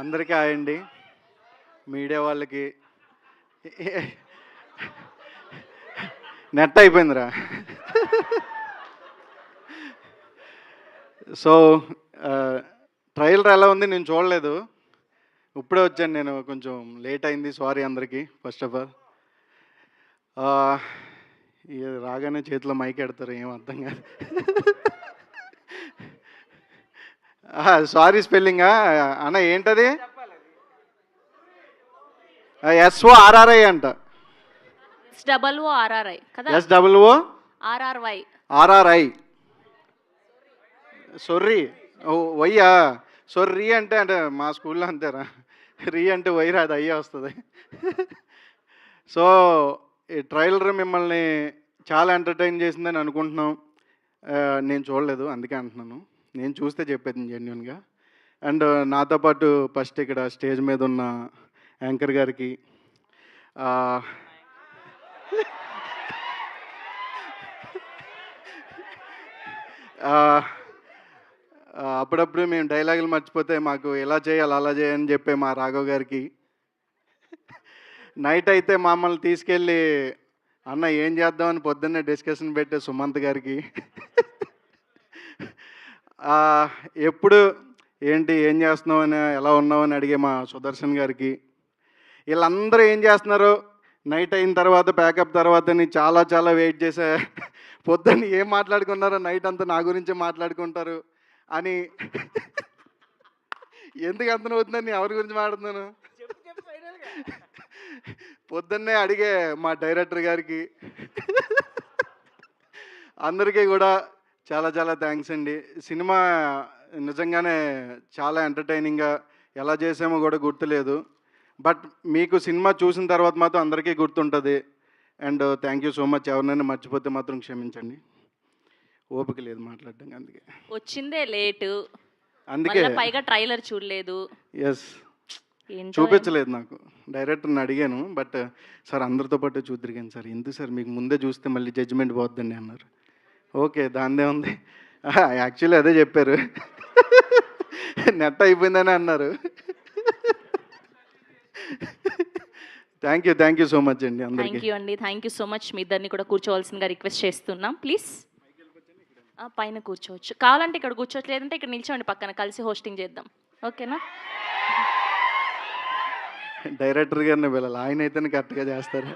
అందరికీ హాయ్ అండి. మీడియా వాళ్ళకి నెట్ అయిపోయిందిరా. సో ట్రైలర్ ఎలా ఉంది? నేను చూడలేదు, ఇప్పుడే వచ్చాను. నేను కొంచెం లేట్ అయింది, సారీ అందరికీ. ఫస్ట్ ఆఫ్ ఆల్ రాగానే చేతిలో మైక్ ఎడతారు, ఏం అర్థం కాదు. సారీ స్పెల్లింగా అన్న? ఏంటది? SORRI అంట. SOORRI కదా? SOORRI. సొర్రి. వయ్యా. సొర్రి అంటే అంటే మా స్కూల్లో అంతేరా. రీ అంటే వై రాదు, అయ్యే వస్తుంది. సో ఈ ట్రైలర్ మిమ్మల్ని చాలా ఎంటర్టైన్ చేసిందని అనుకుంటున్నాం. నేను చూడలేదు, అందుకే అంటున్నాను. నేను చూస్తే చెప్పేది జెన్యున్గా. అండ్ నాతో పాటు ఫస్ట్ ఇక్కడ స్టేజ్ మీద ఉన్న యాంకర్ గారికి, అప్పుడప్పుడు మేము డైలాగులు మర్చిపోతే మాకు ఎలా చేయాలి అలా చేయని చెప్పే మా రాఘవ్ గారికి, నైట్ అయితే మమ్మల్ని తీసుకెళ్ళి అన్న ఏం చేద్దామని పొద్దున్నే డిస్కషన్ పెట్టే సుమంత్ గారికి, ఎప్పుడు ఏంటి ఏం చేస్తున్నావు అని, ఎలా ఉన్నావు అని అడిగే మా సుదర్శన్ గారికి, వీళ్ళందరూ ఏం చేస్తున్నారు నైట్ అయిన తర్వాత ప్యాకప్ తర్వాత చాలా చాలా వెయిట్ చేసా, పొద్దున్న ఏం మాట్లాడుకున్నారో నైట్ అంతా నా గురించి మాట్లాడుకుంటారు అని. ఎందుకు అంత అవుతుందని ఎవరి గురించి మాట్లాడుతున్నాను? పొద్దున్నే అడిగే మా డైరెక్టర్ గారికి, అందరికీ కూడా చాలా చాలా థ్యాంక్స్ అండి. సినిమా నిజంగానే చాలా ఎంటర్టైనింగ్గా ఎలా చేసామో కూడా గుర్తులేదు, బట్ మీకు సినిమా చూసిన తర్వాత మాత్రం అందరికీ గుర్తుంటుంది. And thank you so much. ఎవరినైనా మర్చిపోతే మాత్రం క్షమించండి, ఓపిక లేదు మాట్లాడడం, అందుకే వచ్చిందే లేటు, అందుకే పైగా ట్రైలర్ చూడలేదు. ఎస్, చూపించలేదు. నాకు డైరెక్టర్ని అడిగాను, బట్ సార్ అందరితో పాటు చూద్దరిగాను సార్, ఎందుకు సార్ మీకు ముందే చూస్తే మళ్ళీ జడ్జిమెంట్ పోద్దండి అన్నారు. ఓకే, దాందే ఉంది. యాక్చువల్లీ అదే చెప్పారు, నెట్ అయిపోయిందని అన్నారు. థ్యాంక్ యూ సో మచ్ అండి అందరికీ. Thank you so much. మీ ఇద్దరిని కూడా కూర్చోవలసిందిగా రిక్వెస్ట్ చేస్తున్నాం, ప్లీజ్. పైన కూర్చోవచ్చు, కావాలంటే ఇక్కడ కూర్చోవచ్చు, లేదంటే ఇక్కడ నిల్చోండి, పక్కన కలిసి హోస్టింగ్ చేద్దాం, ఓకేనా? డైరెక్టర్ గారిని వెళ్ళాలి, ఆయన అయితేనే కరెక్ట్గా చేస్తారు.